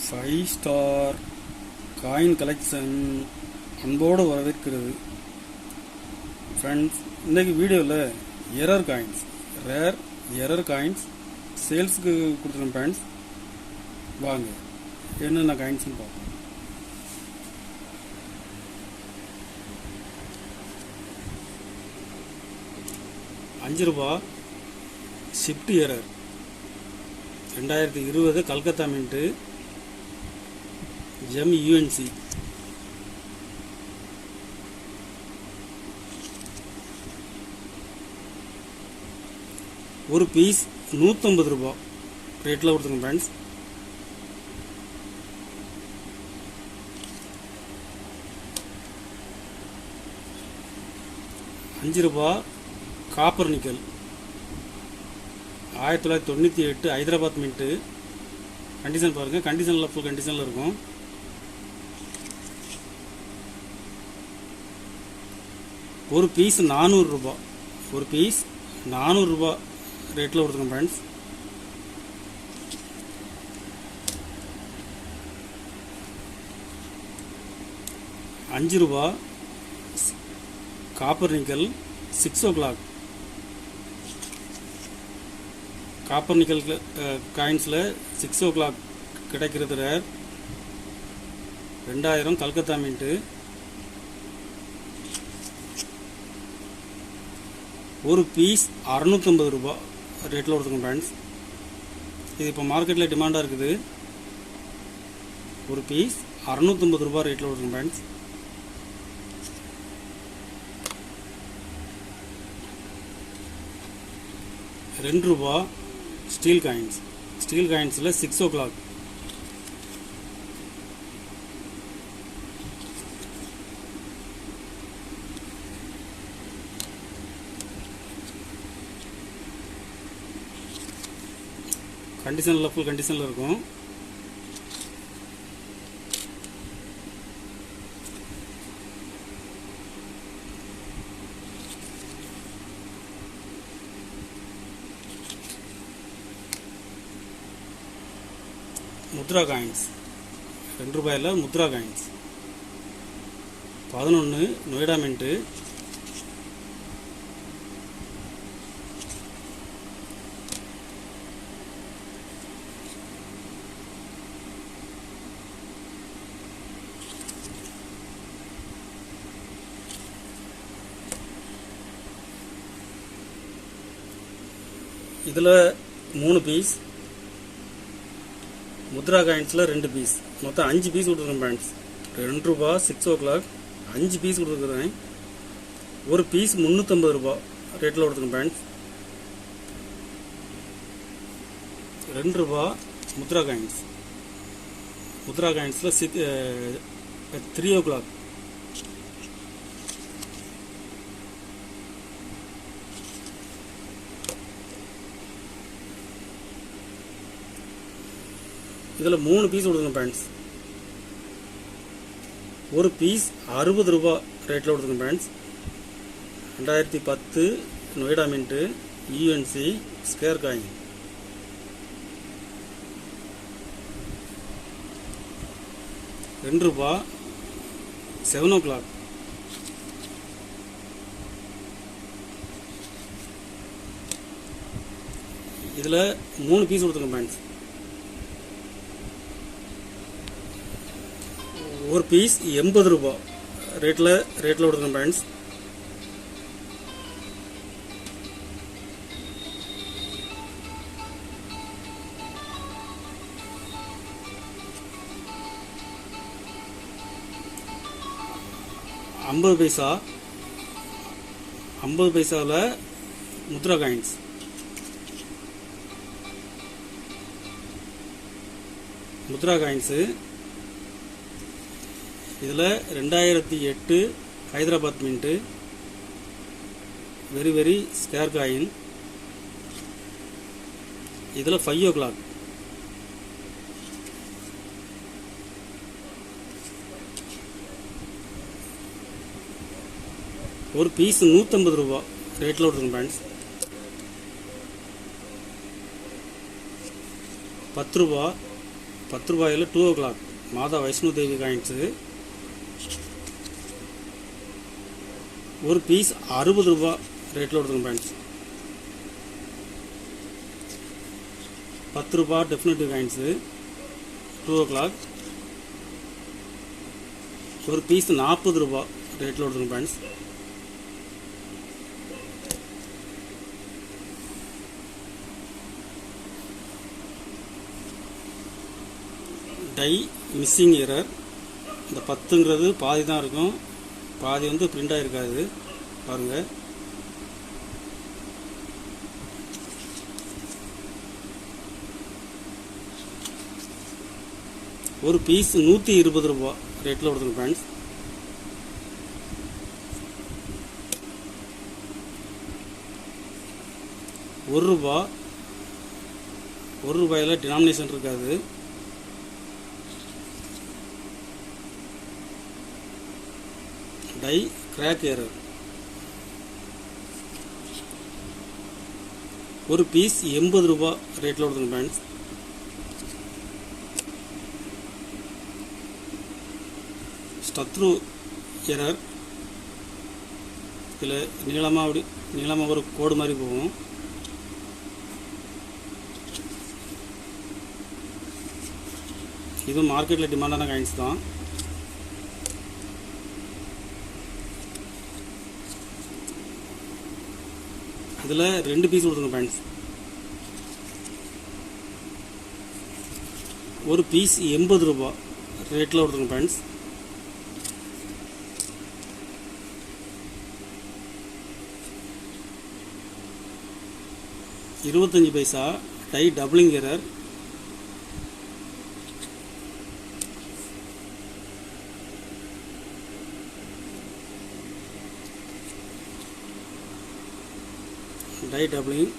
Five star coin collection அன்போடு வரவேற்கிறது. Friends, இன்றைக்கி வீடியோவில் error coins, rare error coins சேல்ஸுக்கு கொடுத்துருக்கேன். ஃப்ரெண்ட்ஸ், வாங்க என்னென்ன காயின்ஸ்னு பார்ப்போம். ₹5 shift error 2020 Calcutta mint UNC. ஒரு பீஸ் ₹150 ரேட்டில் கொடுத்துருங்க friends. ₹5 copper nickel 1998 Hyderabad mint. Condition பாருங்கள், கண்டிஷனில் ஃபுல் கண்டிஷனில் இருக்கும். ஒரு பீஸ் ₹400, ஒரு பீஸ் ₹400 ரேட்டில் கொடுத்துருக்கோம் friends. ₹5 copper nickel 6 o'clock. Copper nickel காயின்ஸில் 6 o'clock கிடைக்கிறது ரேர். 2000 கல்கத்தா மின்ட்டு. ஒரு பீஸ் ₹650 ரேட்டில் கொடுத்துருக்கோம் ஃப்ரெண்ட்ஸ். இது இப்போ மார்க்கெட்டில் டிமாண்டாக இருக்குது. ஒரு பீஸ் ₹650 ரேட்டில் கொடுத்துருக்கோம் ஃப்ரெண்ட்ஸ். ₹2 ஸ்டீல் காயின்ஸ், ஸ்டீல் காயின்ஸில் 6 o'clock. கண்டிஷனில் ஃபுல் கண்டிஷனில் இருக்கும். முத்ரா காயின்ஸ் ₹2 முத்ரா காயின்ஸ் 11 நொய்டா மின்ட்டு. இதில் 3 பீஸ், முத்ரா காயின்ஸில் 2 பீஸ், மொத்தம் 5 பீஸ் கொடுத்துருக்கேன் ஃப்ரெண்ட்ஸ். ₹2 6 o'clock 5 பீஸ் கொடுத்துருக்குறேன். ஒரு பீஸ் ₹350 ரேட்டில் கொடுத்துருக்கேன் ஃப்ரெண்ட்ஸ். ₹2 முத்ரா காயின்ஸ், முத்ரா காயின்ஸில் 3 o'clock. இதில் 3 பீஸ் கொடுத்துருங்க ஃப்ரெண்ட்ஸ். ஒரு பீஸ் ₹60 ரேட்டில் கொடுத்துருங்க friends. 2010 Noida mint UNC square coin. ₹2 7 o'clock. இதில் 3 பீஸ் கொடுத்துருங்க ஃப்ரெண்ட்ஸ். ஒரு பீஸ் ₹80 ரேட்டில் கொடுத்துருக்கேன் ஃப்ரெண்ட்ஸ். $50 பைசாவில் முத்ரா காயின்ஸ். முத்ரா காயின்ஸு இதில் 2008 Hyderabad mint very scarce coin. இதில் 5 o'clock. ஒரு பீஸ் ₹150 ரேட்டில் கொடுத்துருங்க ஃப்ரெண்ட்ஸ். ₹10 ரூபாயில் 2 o'clock மாதா வைஷ்ணு தேவி காயின்ஸு. ஒரு பீஸ் 60 ரூபா ரேட்டில் கொடுத்துருங்க ஃப்ரெண்ட்ஸ். 10 ரூபா டெஃபினட்டிவ் காயின்ஸு 2 o'clock. ஒரு பீஸ் 40 ரூபா ரேட்டில் கொடுத்துருங்க ஃப்ரெண்ட்ஸ். Tie missing error. இந்த 10ங்கிறது பாதி தான் இருக்கும், பாதி வந்து பிரிண்ட் ஆகிருக்காது பாருங்கள். ஒரு பீஸ் 120 ரூபா ரேட்டில் கொடுத்துருங்க ஃப்ரெண்ட்ஸ். ஒரு ரூபாயில் டினாமினேஷன் இருக்காது. Die crack error. ஒரு பீஸ் 80 ரூபா ரேட்டில் கொடுத்துருங்க ஃப்ரெண்ட்ஸ். ஸ்டத்ரு எரர். இதில் நீளமாக ஒரு கோடு மாதிரி போகும். இது மார்க்கெட்டில் டிமாண்டான காயின்ஸ் தான். இதில் 2 பீஸ் கொடுத்துருங்க ஃப்ரெண்ட்ஸ். ஒரு பீஸ் 80 ரூபா ரேட்டில் கொடுத்துருங்க ஃப்ரெண்ட்ஸ். $0.25 பைசா die doubling error. Die doubling.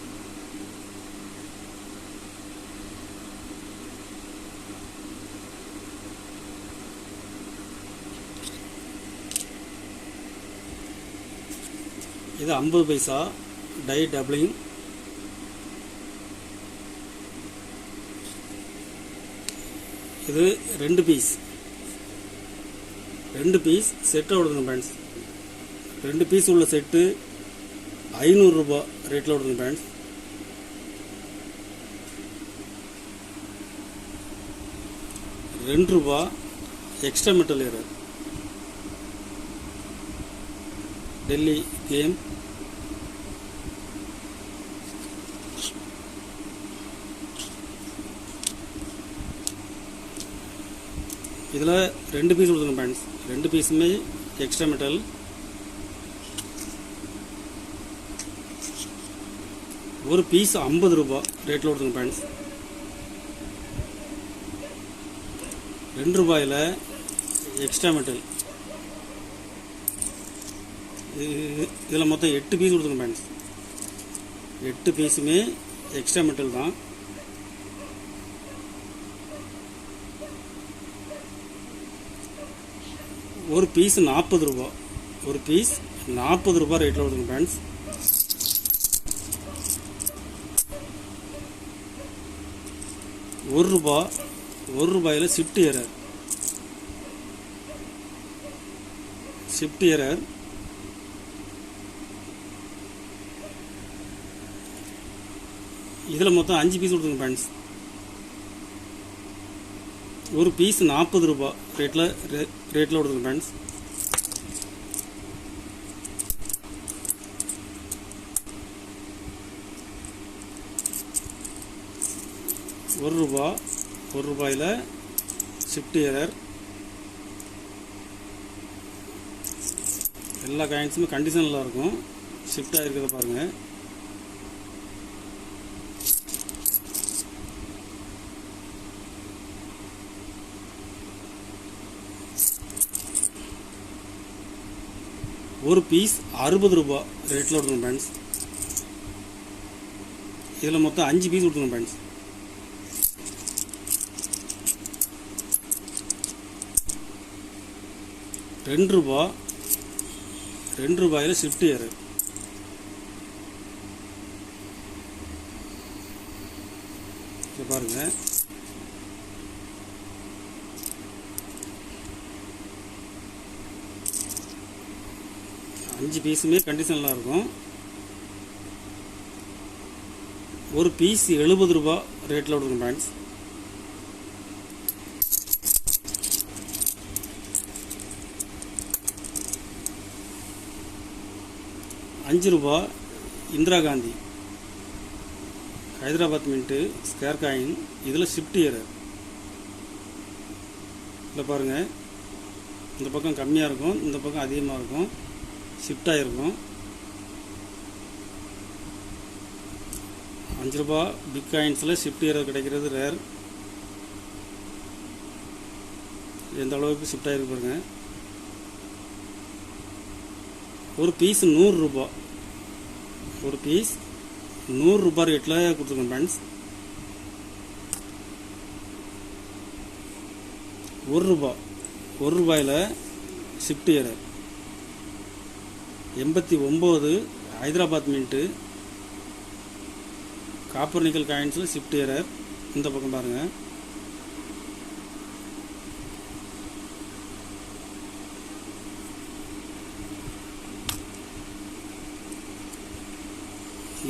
இது 50 பைசா டை டபுளிங். இது 2 பீஸ் செட்டை கொடுத்துங்க ஃப்ரெண்ட்ஸ். 2 பீஸ் உள்ள செட்டு 500 ரூபா ரேட்டில் கொடுத்துங்க friends. ₹2 extra metal error. Delhi கேம். இதில் 2 பீஸ் கொடுத்துங்க ஃப்ரெண்ட்ஸ். 2 பீஸுமே எக்ஸ்ட்ரா மெட்டல். ஒரு பீஸ் 50 ரூபா ரேட்டில் கொடுத்துங்க ஃப்ரெண்ட்ஸ். ₹2 extra metal. இதில் மொத்தம் 8 பீஸ் கொடுத்துங்க ஃப்ரெண்ட்ஸ். 8 பீஸுமே எக்ஸ்ட்ரா மெட்டல் தான். ஒரு பீஸ் 40 ரூபா. ஒரு பீஸ் 40 ரூபா ரேட்டில் கொடுத்துங்க ஃப்ரெண்ட்ஸ். ₹1 shift error. இதில் மொத்தம் 5 பீஸ் கொடுத்துங்க ஃப்ரெண்ட்ஸ். ஒரு பீஸ் 40 ரூபா ரேட்டில் கொடுத்துங்க ஃப்ரெண்ட்ஸ். ₹1 shift error. எல்லா காயின்ஸுமே கண்டிஷனில் இருக்கும். ஷிஃப்ட் ஆகிருக்கிறத பாருங்கள். ஒரு பீஸ் 60 ரூபா ரேட்டில் கொடுத்துங்க ஃப்ரெண்ட்ஸ். இதில் மொத்தம் 5 பீஸ் கொடுத்துங்க ஃப்ரெண்ட்ஸ். ₹2 shift error. இதை பாருங்கள். 5 பீஸுமே கண்டிஷன் நல்லா இருக்கும். ஒரு பீஸ் 70 ரூபா ரேட்டில் கொடுக்கும் friends. ₹5 Indira Gandhi Hyderabad mint square coin. இதில் ஷிஃப்ட் ஏரர். இதில் பாருங்கள், இந்த பக்கம் கம்மியாக இருக்கும், இந்த பக்கம் அதிகமாக இருக்கும், ஷிஃப்ட் ஆகிருக்கும். ₹5 பிக் காயின்ஸில் ஷிஃப்ட் ஏரர் கிடைக்கிறது ரேர். எந்த அளவுக்கு ஷிஃப்ட் ஆகிருக்கு பாருங்க. ஒரு பீஸ் ₹100. ஒரு பீஸ் ₹100 ரேட்டில் கொடுத்துருக்கோம் friends. ₹1 shift error. 89 Hyderabad mint copper nickel காயின்ஸில் ஷிஃப்ட் ஏரர். இந்த பக்கம் பாருங்கள்.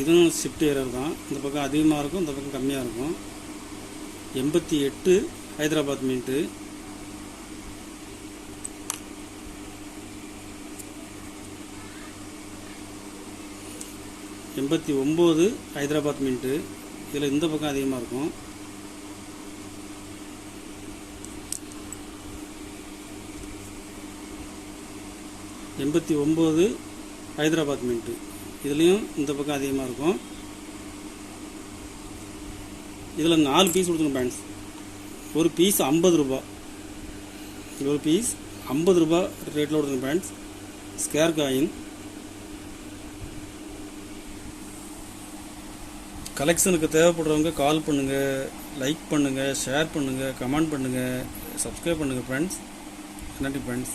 இதுவும் ஷிஃப்ட் ஏரர் தான். இந்த பக்கம் அதிகமாக இருக்கும், இந்த பக்கம் கம்மியாக இருக்கும். 88 ஹைதராபாத் மின்ட்டு. $89 ஹைதராபாத் மின்ட்டு. இதில் இந்த பக்கம் அதிகமாக இருக்கும். $89 ஹைதராபாத் மின்ட்டு. இதுலேயும் இந்த பக்கம் அதிகமாக இருக்கும். இதில் 4 பீஸ் கொடுத்துருங்க ஃப்ரெண்ட்ஸ். ஒரு பீஸ் ₹50. ஒரு பீஸ் ₹50 ரேட்டில் கொடுத்துருங்க ஃப்ரெண்ட்ஸ். Scare coin. கலெக்ஷனுக்கு தேவைப்படுறவங்க கால் பண்ணுங்கள், லைக் பண்ணுங்கள், ஷேர் பண்ணுங்கள், கமெண்ட் பண்ணுங்கள், சப்ஸ்கிரைப் பண்ணுங்கள் ஃப்ரெண்ட்ஸ். நன்றி ஃப்ரெண்ட்ஸ்.